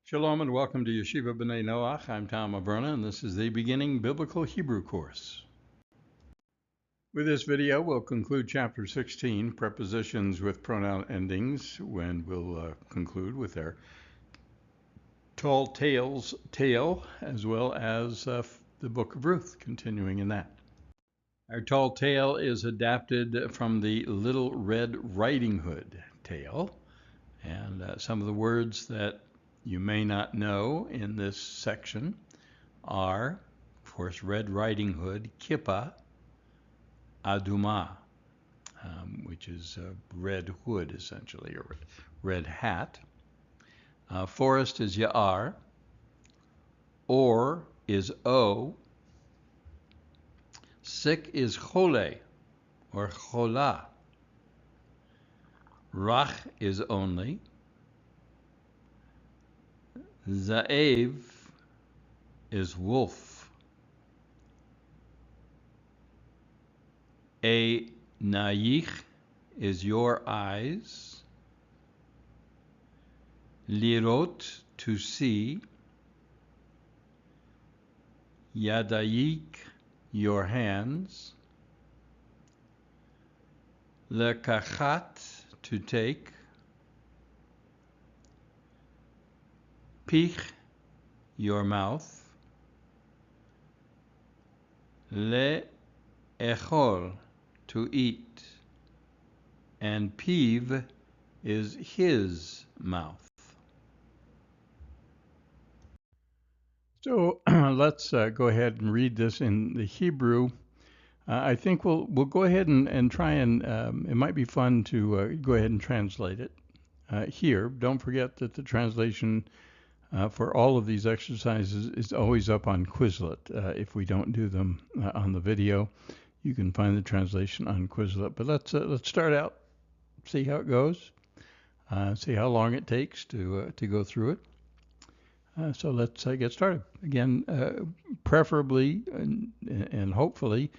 Shalom and welcome to Yeshiva B'nai Noach. I'm Tom Averna, and this is the Beginning Biblical Hebrew course. With this video, we'll conclude Chapter 16, Prepositions with Pronoun Endings, when we'll conclude with their tall tales, tale, as well as the Book of Ruth, continuing in that. Our tall tale is adapted from the Little Red Riding Hood tale, and some of the words that you may not know in this section are, of course, Red Riding Hood, Kippa, Aduma, which is a red hood, essentially, or red hat. Forest is Ya'ar. Or is O. Sick is Chole, or Chola. Rach is only. Za'ev is wolf. A nayich is your eyes. Lirot, to see. Yadayik, your hands. Lekachat, to take. Pich, your mouth. Le'echol, to eat. And piv is his mouth. So let's go ahead and read this in the Hebrew. I think we'll go ahead and try and, it might be fun to go ahead and translate it here. Don't forget that the translation for all of these exercises is always up on Quizlet. If we don't do them on the video, you can find the translation on Quizlet. But let's start out, see how it goes, see how long it takes to go through it. So let's get started. Again, preferably and hopefully,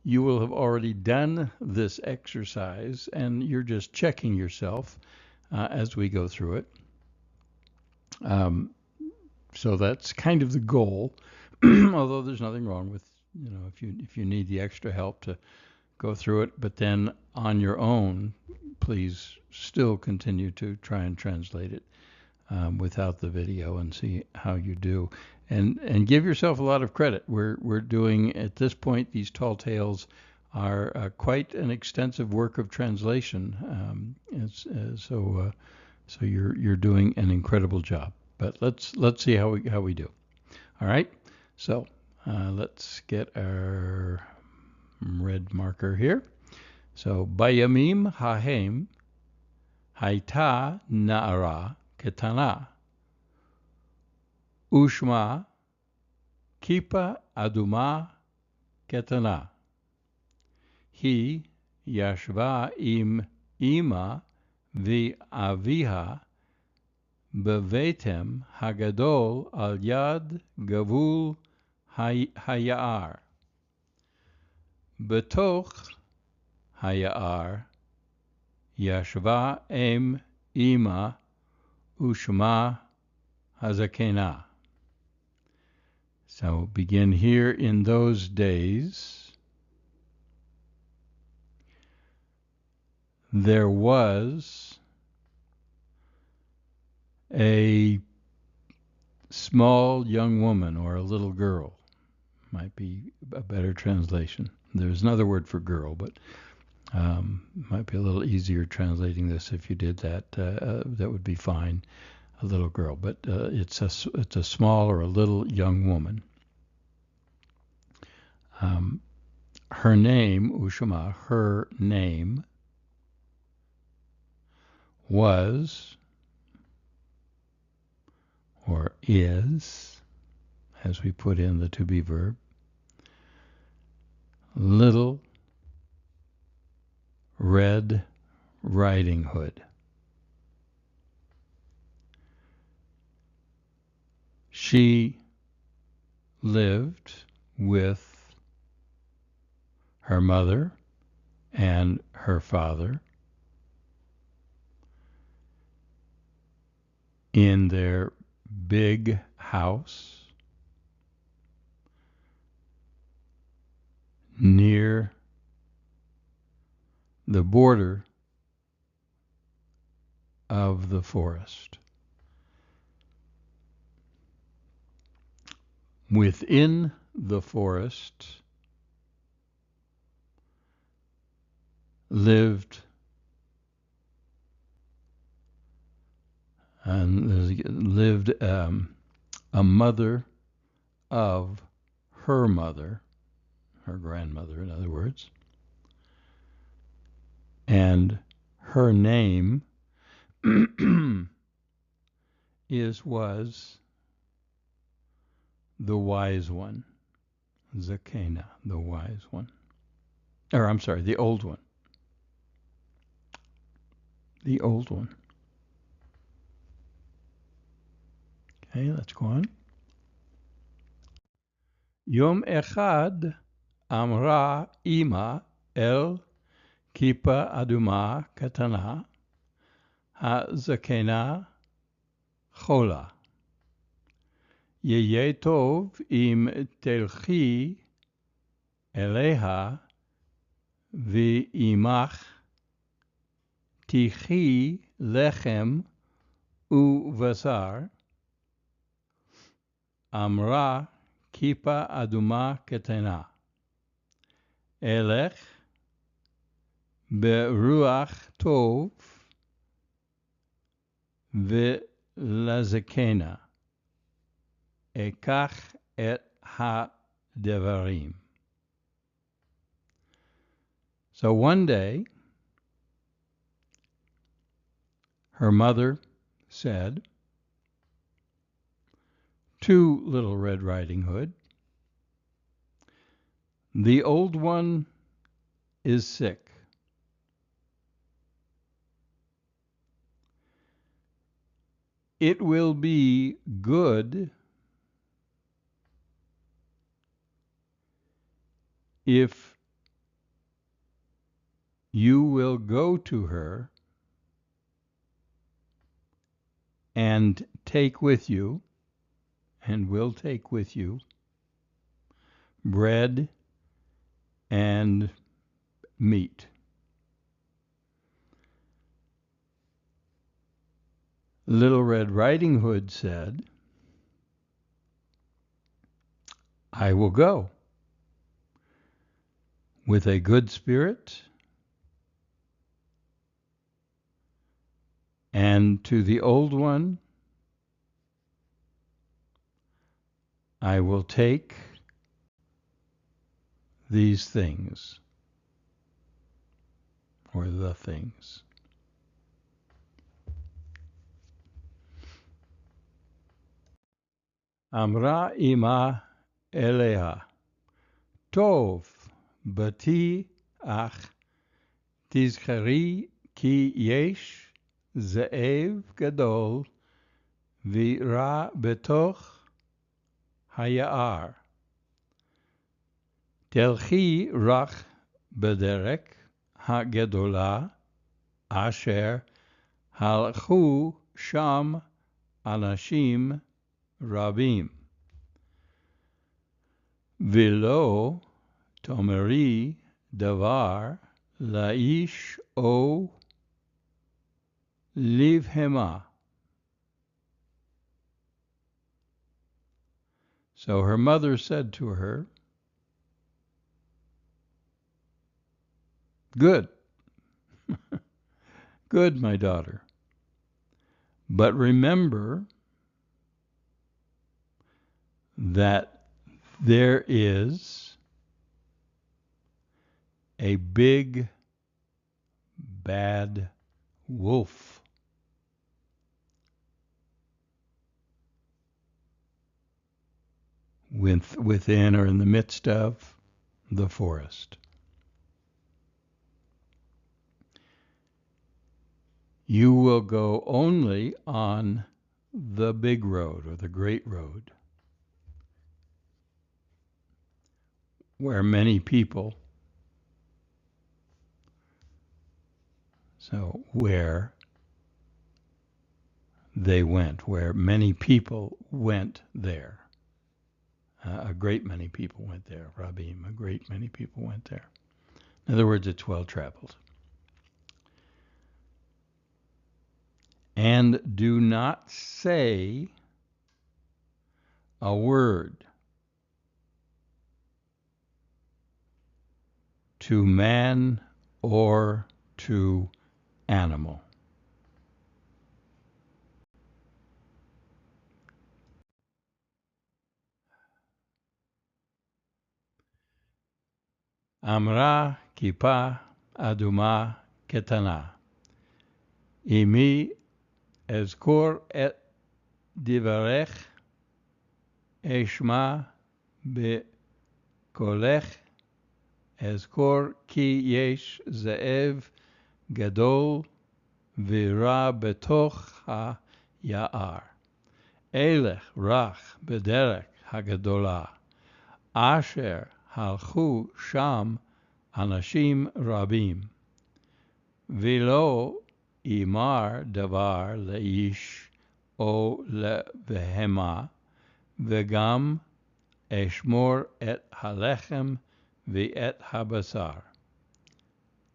you will have already done this exercise, and you're just checking yourself as we go through it. So that's kind of the goal, although there's nothing wrong with, if you need the extra help to go through it, but then on your own, please still continue to try and translate it without the video and see how you do. And give yourself a lot of credit. We're doing, at this point, these tall tales are quite an extensive work of translation. So you're doing an incredible job. But let's see how we do. All right. So let's get our red marker here. So Bayamim Hahem Haita Na'ara Ketana Ushma Kipa Aduma Ketana Hi Yashva im Ima Aviha Bevetem Hagadol al Yad Gavul Hayar Betoch Hayar Yashva em Ima Ushma Hazakena. So begin here. In those days, there was a small young woman, or a little girl, might be a better translation. There's another word for girl, but might be a little easier translating this if you did that. That would be fine, a little girl. But it's a small or a little young woman. Her name, Ushama, her name was, or is, as we put in the to be verb, Little Red Riding Hood. She lived with her mother and her father in their big house near the border of the forest. Within the forest lived a mother of her mother, her grandmother, in other words, and her name was the wise one, Zakena, the wise one. Or I'm sorry, the old one. The old one. Okay, let's go on. Yom Echad Amra Ima El Kipa Aduma Katana HaZakena Chola Yeh Tov Im Telchi Eleha V'imach Tichi Lechem Uvasar Amra Kipa Aduma Ketena Elech Beruach Tov V'lazekena Ekach et ha-devarim. So one day, her mother said to Little Red Riding Hood, "The old one is sick. It will be good if you will go to her and take with you, and will take with you, bread and meat." Little Red Riding Hood said, "I will go with a good spirit, and to the old one I will take these things," or the things. Amra ima eleha, tov bati ach tizchari ki yesh ze'ev gadol v'ra betoch haya'ar. Telchi rach bederek ha'gedola asher halchu sham anashim rabim. V'lo tomeri davar laish o livhema. So her mother said to her, "Good, good, my daughter. But remember that there is a big, bad wolf within or in the midst of the forest. You will go only on the big road or the great road, where many people, where they went, where many people went there. A great many people went there. Rabim, a great many people went there. In other words, it's well traveled. And do not say a word to man or to animal. Amra kipa aduma ketana. Imi ezkor et divarech eshma bekolech ezkor ki yesh ze'ev gadol vira betoch ha-ya'ar. Elech rach bederek hagadola. Asher halchu sham anashim rabim. Vilo imar davar leish o levehema. Vegam eshmor et halechem ve'et habasar.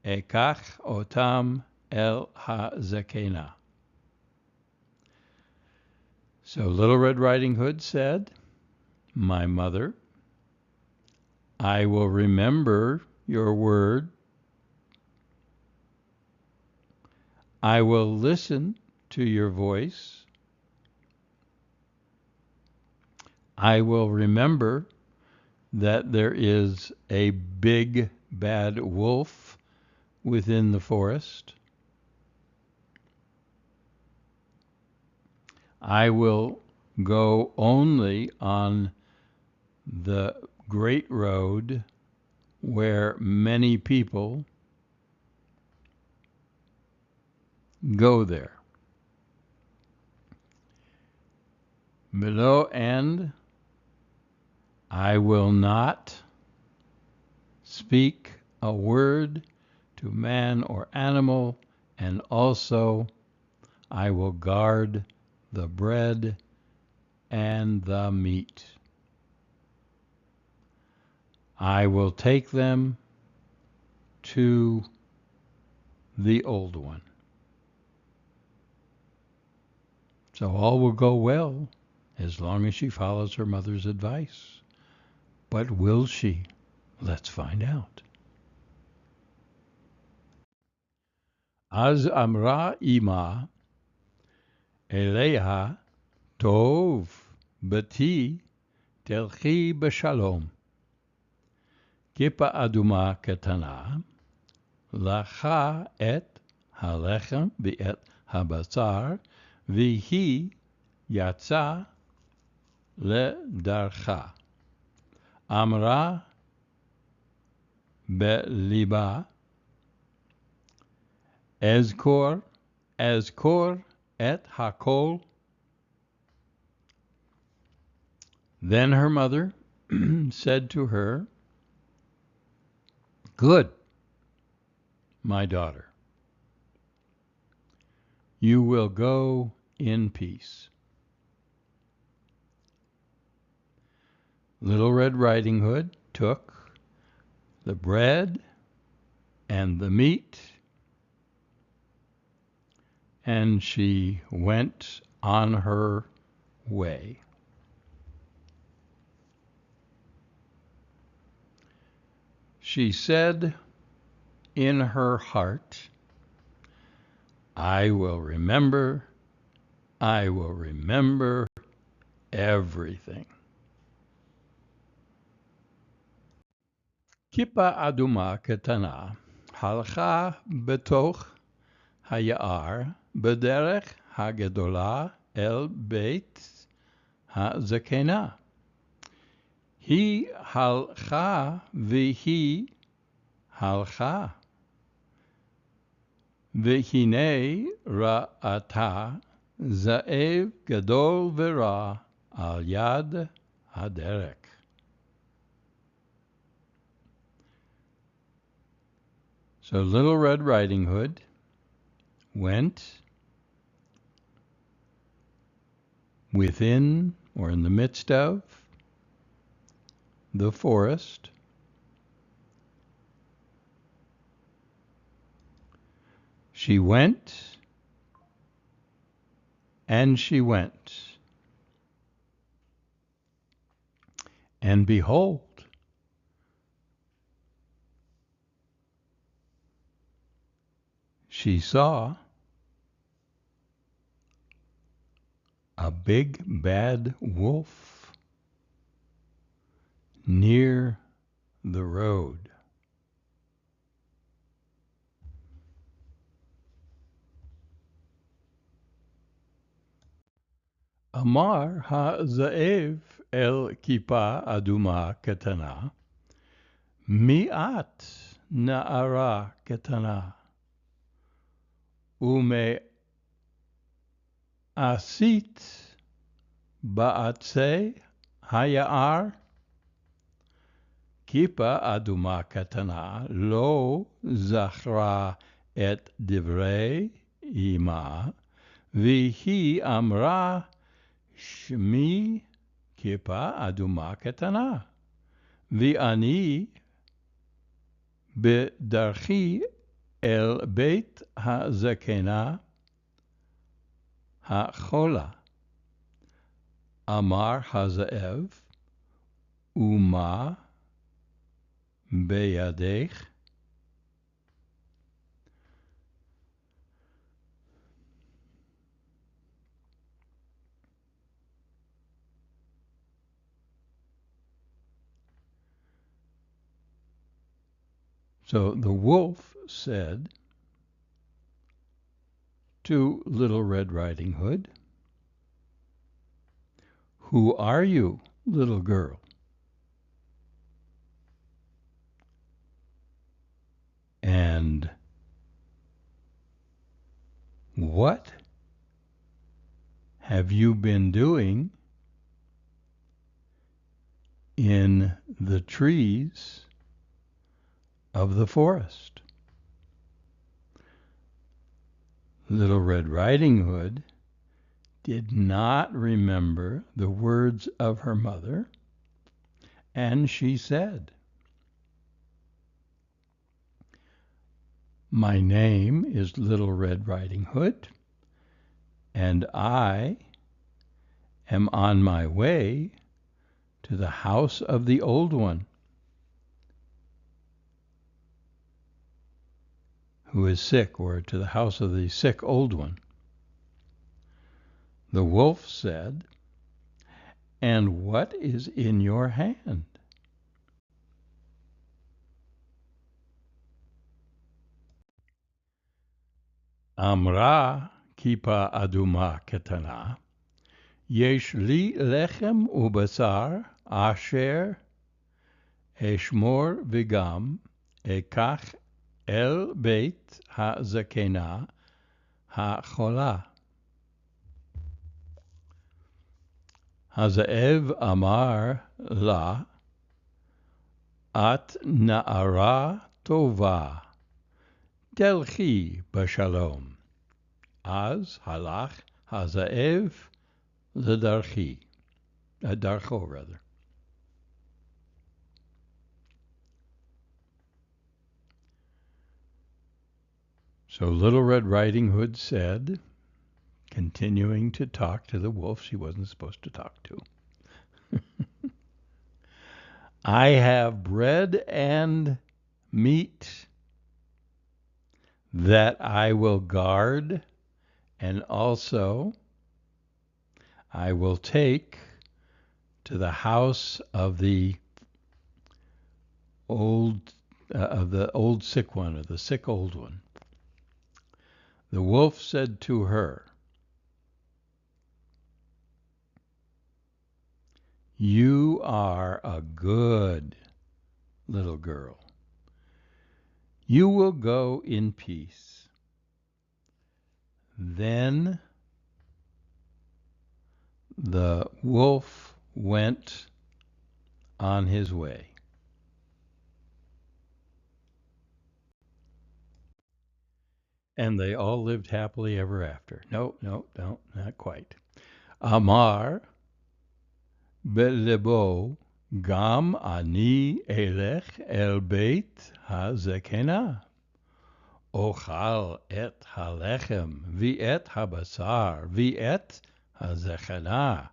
Ekach otam el ha-zakena. So Little Red Riding Hood said, "My mother, I will remember your word. I will listen to your voice. I will remember that there is a big bad wolf within the forest. I will go only on the great road where many people go there. Below, and I will not speak a word to man or animal, and also I will guard the bread and the meat. I will take them to the old one." So all will go well as long as she follows her mother's advice. But will she? Let's find out. Az amra ima eleha tov bati telchi b'shalom. Kipa aduma ketana, lacha et halechem v'et habasar, v'hi yatsa ledarcha. Amra beliba, ezkor et hakol. Then her mother said to her, "Good, my daughter. You will go in peace." Little Red Riding Hood took the bread and the meat, and she went on her way. She said in her heart, I will remember everything." Kipa aduma ketana halcha betoch hayar bederech hagedola el beit hazakena. Hi halcha v'hi halcha. V'hine ra'ata za'ev gadol v'ra al yad haderek. So Little Red Riding Hood went within or in the midst of the forest, she went and she went, and behold, she saw a big bad wolf near the road. Amar ha'zaev el kippah aduma ketana, mi'at na'ara ketana, ume asit ba'atse haya'ar, kippah aduma ketana lo zachra et divrei ima, vihi amra shmi kippah aduma ketana, vi'ani בדרכי אל בית הזקנה החולה. אמר הזאב, ומה בידך? So the wolf said to Little Red Riding Hood, "Who are you, little girl? And what have you been doing in the trees of the forest?" Little Red Riding Hood did not remember the words of her mother, and she said, "My name is Little Red Riding Hood, and I am on my way to the house of the old one, who is sick, or to the house of the sick old one." The wolf said, "And what is in your hand?" Amra kippah aduma ketana, yesh li lechem ubasar asher eshmor v'gam ekach el beit hazakena hachola. Hazaev amar la, at na'ara tova, telchi b'shalom. Az halach hazaev ledarchi, darcho rather. So Little Red Riding Hood said, continuing to talk to the wolf she wasn't supposed to talk to, "I have bread and meat that I will guard, and also I will take to the house of the old sick one, or the sick old one." The wolf said to her, "You are a good little girl. You will go in peace." Then the wolf went on his way. And they all lived happily ever after. No, not quite. Amar belebo gam ani elech el beit hazekena. Ochal et halechem viet habasar viet hazekena.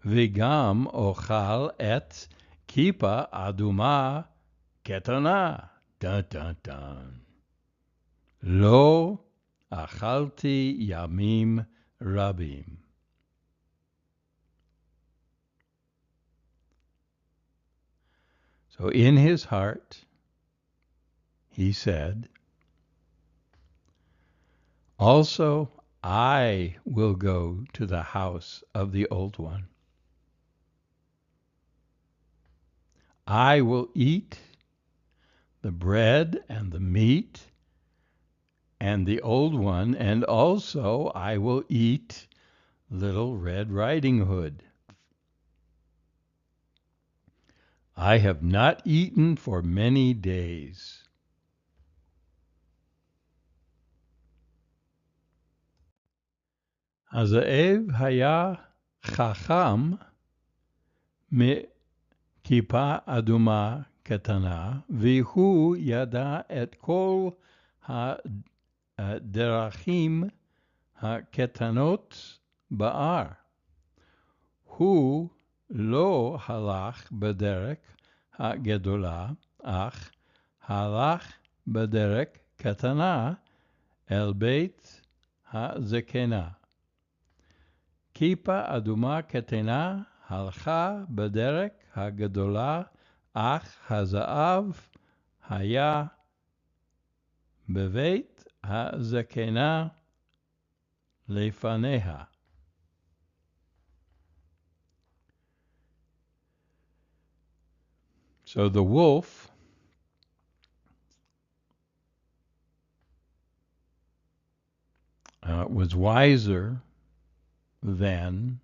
Vigam ochal et kipa aduma ketana. Dun dun dun. Lo achalti yamim rabim. So in his heart, he said, also I will go to the house of the old one. I will eat the bread and the meat and the old one, and also I will eat Little Red Riding Hood. I have not eaten for many days. Hazaev haya chacham מכיפה אדומה קטנה, והוא ידע את כל הדרכים הקטנות בהר. הוא לא הלך בדרך הגדולה, אך הלך בדרך קטנה אל בית הזקנה. כיפה אדומה קטנה הלכה בדרך הגדולה, אך הזהב היה בבית הזקנה לפניה. So the wolf was wiser than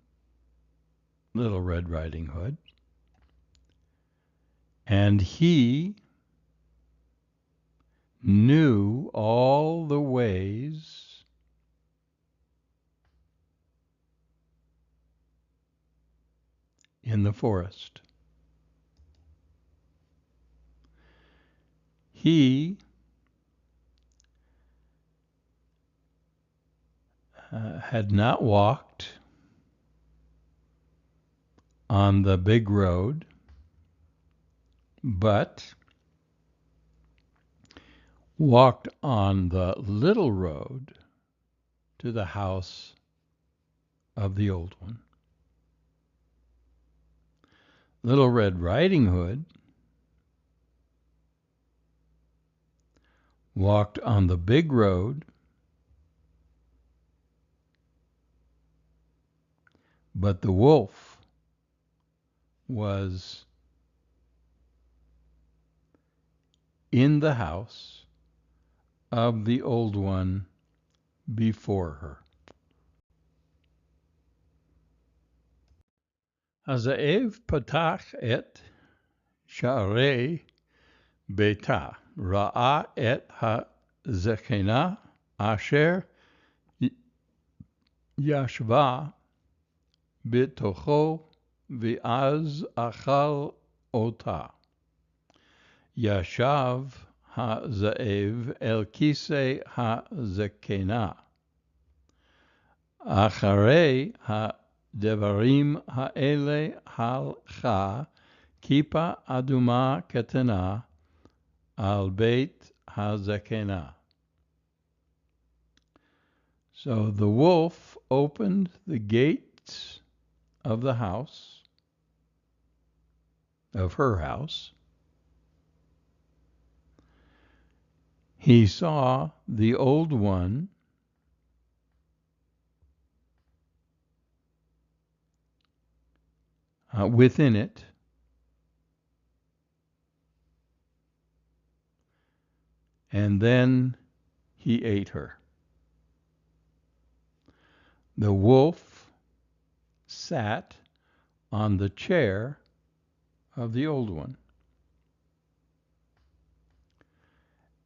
Little Red Riding Hood, and he knew all the ways in the forest. He had not walked on the big road, but walked on the little road to the house of the old one. Little Red Riding Hood walked on the big road, but the wolf was in the house of the old one before her. הזאב פתח את שערי ביתה, ראה את הזקנה אשר ישבה בתוכו, ואז אכל אותה. ישב הזאב אל כיסא הזקנה. אחרי הדברים האלה הלכה כיפה אדומה קטנה על בית הזקנה. So the wolf opened the gates of the house, of her house. He saw the old one within it, and then he ate her. The wolf sat on the chair of the old one.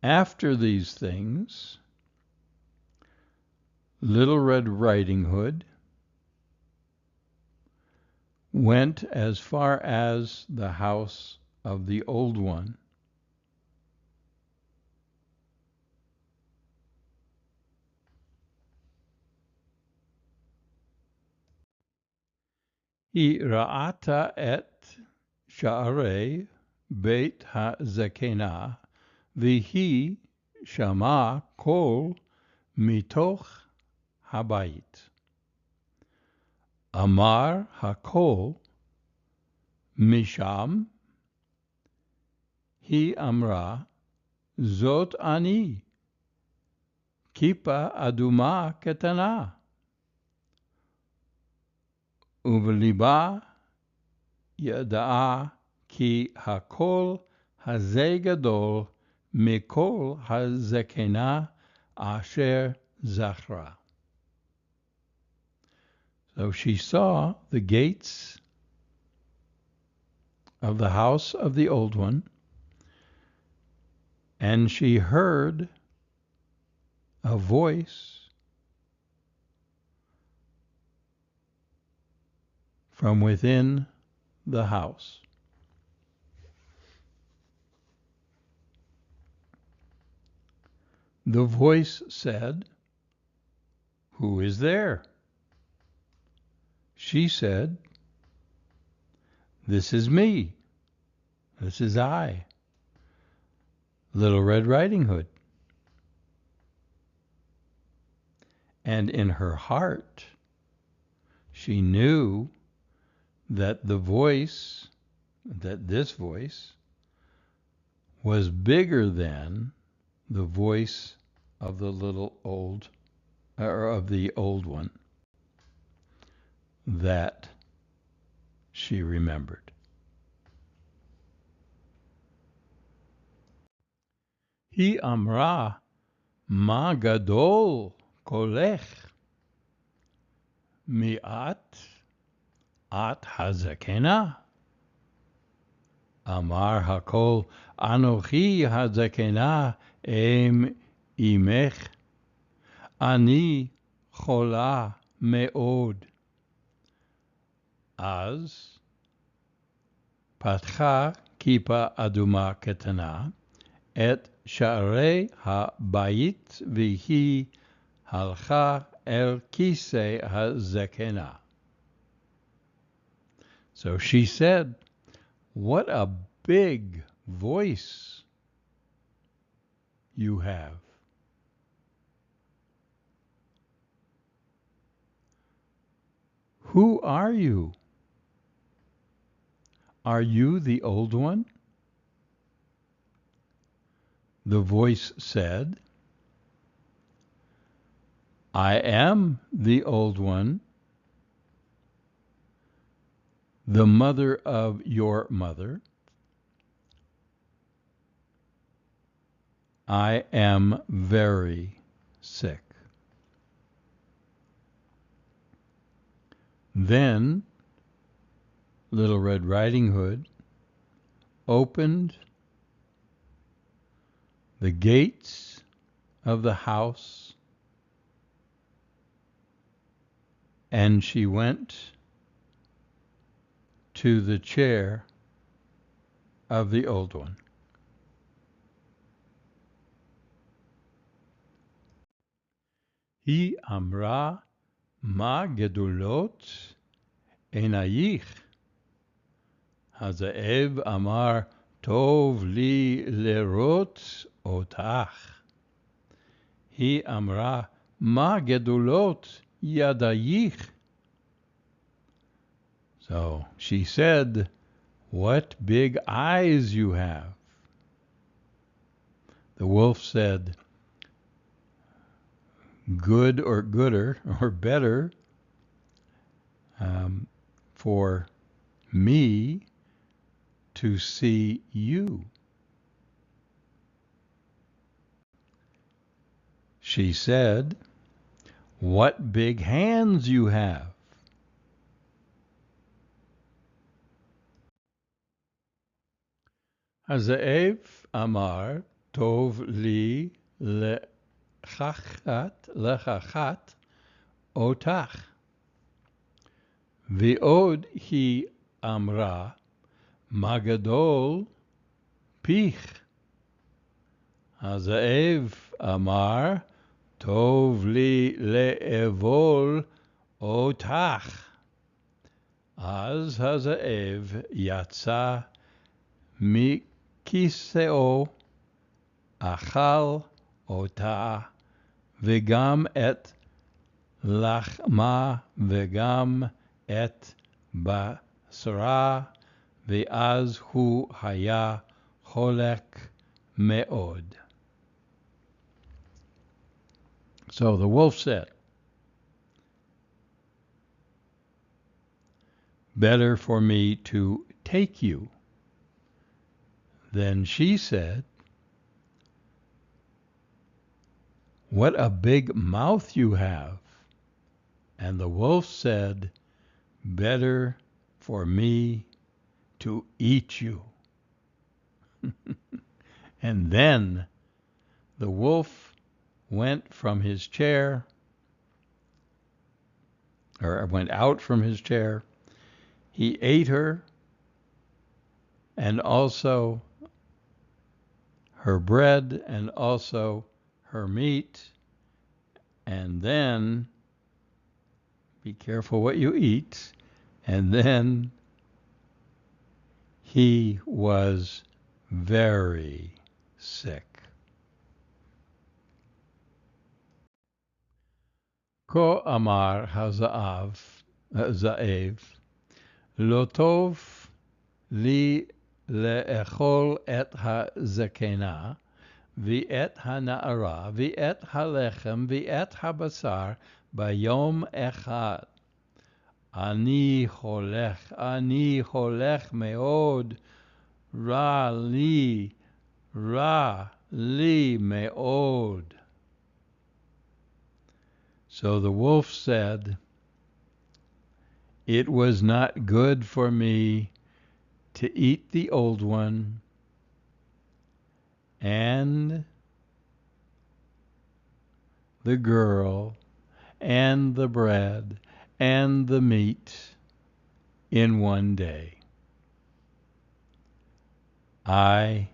After these things, Little Red Riding Hood went as far as the house of the old one. היא ראתה את שערי בית הזקנה, והיא שמעה קול מתוך הבית. אמר הקול, משם? היא אמרה, זאת אני, כיפה אדומה קטנה. ובליבה ידעה כי הקול הזה גדול מכל הזקנה אשר זכרה. So she saw the gates of the house of the old one, and she heard a voice from within the house. The voice said, "Who is there?" She said, "This is me. This is I, Little Red Riding Hood." And in her heart, she knew that this voice was bigger than the voice of the old one that she remembered. היא אמרה, מה גדול קולך? מי את? את הזקנה? אמר הקול, אנוכי הזקנה אם אמך. אני חולה מאוד. אז פתחה כיפה אדומה קטנה את שערי הבית, והיא הלכה אל כיסא הזקנה. So she said, "What a big voice you have. Who are you? Are you the old one?" The voice said, "I am the old one, the mother of your mother. I am very sick." Then Little Red Riding Hood opened the gates of the house, and she went to the chair of the old one. היא אמרה, מה גדולות עינייך? הזאב אמר, טוב לי לראות אותך. היא אמרה, מה גדולות ידייך? So she said, what big eyes you have. The wolf said, good or gooder or better for me to see you. She said, what big hands you have. הזאב אמר, טוב לי לקחת אותך. V'od hi amra, magadol pich. Hazaev amar, tov li le'evol otach. Az hazaev yatsa mikiseo, achal ota, v'gam et lachma, v'gam et basra, v'az hu haya cholek me'od. So the wolf said, better for me to take you. Then she said, what a big mouth you have. And the wolf said, better for me to eat you. And then the wolf went from his chair, or went out from his chair. He ate her, and also her bread, and also her meat. And then, be careful what you eat. And then he was very sick. Ko amar hazaav, zaev, lo tov li le'echol et hazekena, v'et hana'ara, v'et halechem, v'et habasar, bayom echad. Ani cholech meod, ra li meod. So the wolf said, it was not good for me to eat the old one and the girl and the bread and the meat in one day. I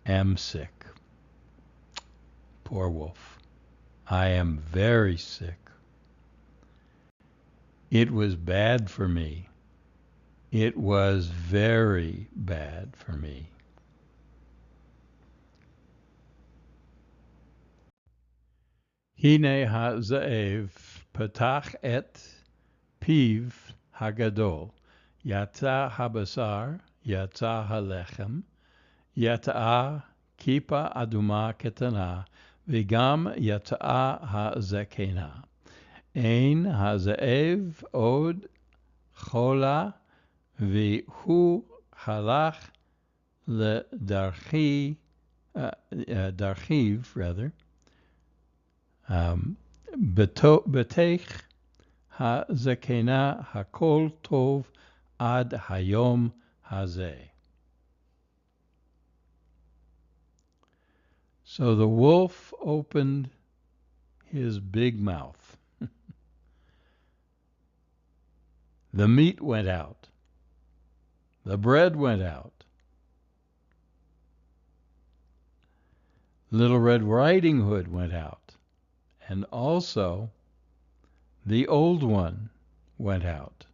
am sick. Poor wolf. I am very sick. It was bad for me. It was very bad for me. Hine hazaev patach et piv hagadol, yatsa habasar, yatsa halechem, yatsa kipa aduma ketana, v'gam yatsa hazekena. Ein hazaev od chola, v'hu halach le'darchiv, betech hazekena hakol tov ad hayom hazeh. So the wolf opened his big mouth. The meat went out. The bread went out. Little Red Riding Hood went out. And also the old one went out.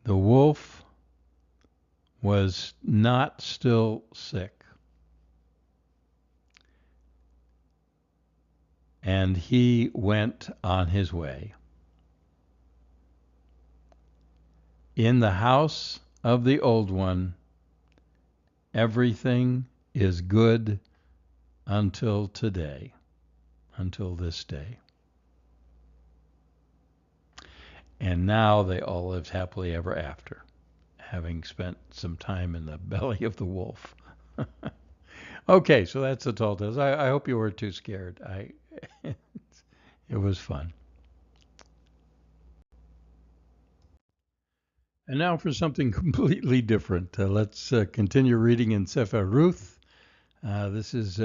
The wolf was not still sick. And he went on his way. In the house of the old one, everything is good until today, until this day. And now they all lived happily ever after, having spent some time in the belly of the wolf. Okay, so that's the tall tales. I hope you weren't too scared. It was fun. And now for something completely different. Let's continue reading in Sefer Ruth. This is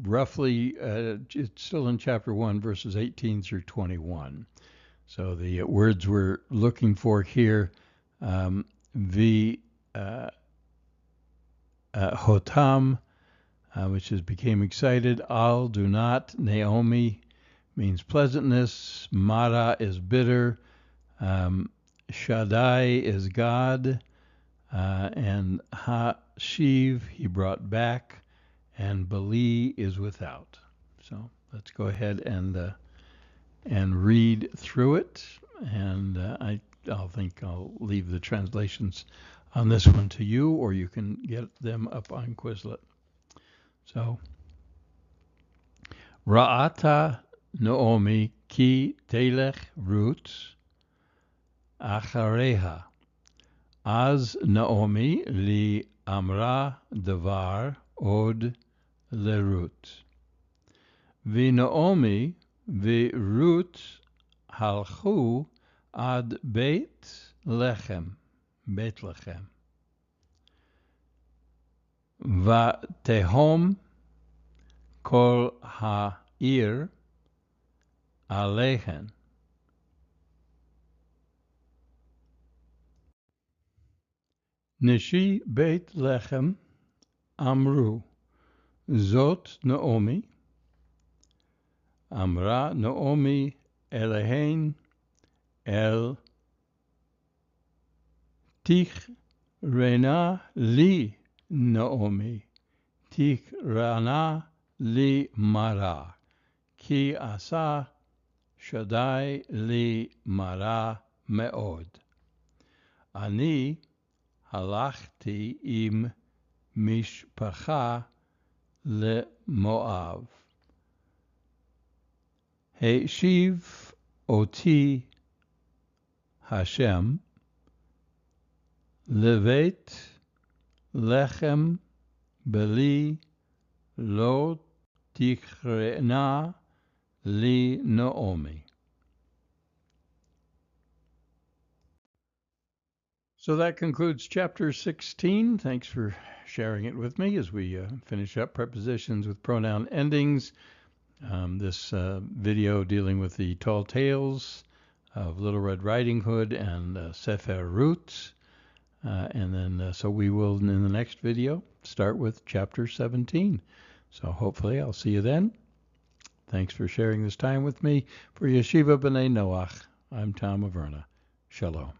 roughly, it's still in chapter 1, verses 18 through 21. So the words we're looking for here, Hotam, which is became excited. Al, do not. Naomi means pleasantness. Mara is bitter. Shaddai is God. And Ha-Shiv, he brought back. And Beli is without. So let's go ahead and read through it. And I'll leave the translations on this one to you, or you can get them up on Quizlet. So, Ra'ata Naomi ki telech Ruth achareha. Az Naomi li amra davar od lerut. Vi Naomi vi Ruth halchu ad Beit Lechem. ותהום כל העיר עליהן. נשי בית לחם אמרו, זאת נעמי. אמרה נעמי אליהן, אל תקראנה לי נעמי, תקראנה לי מרה, כי עשה שדי לי מרה מאוד. אני הלכתי עם משפחה למואב. השיב אותי השם לבית לחם בלי לא תקראנה לי נעמי. So that concludes chapter 16. Thanks for sharing it with me as we finish up prepositions with pronoun endings. This video dealing with the tall tales of Little Red Riding Hood and Sefer Ruth. And then, so we will, in the next video, start with chapter 17. So hopefully I'll see you then. Thanks for sharing this time with me. For Yeshiva B'nai Noach, I'm Tom Averna. Shalom.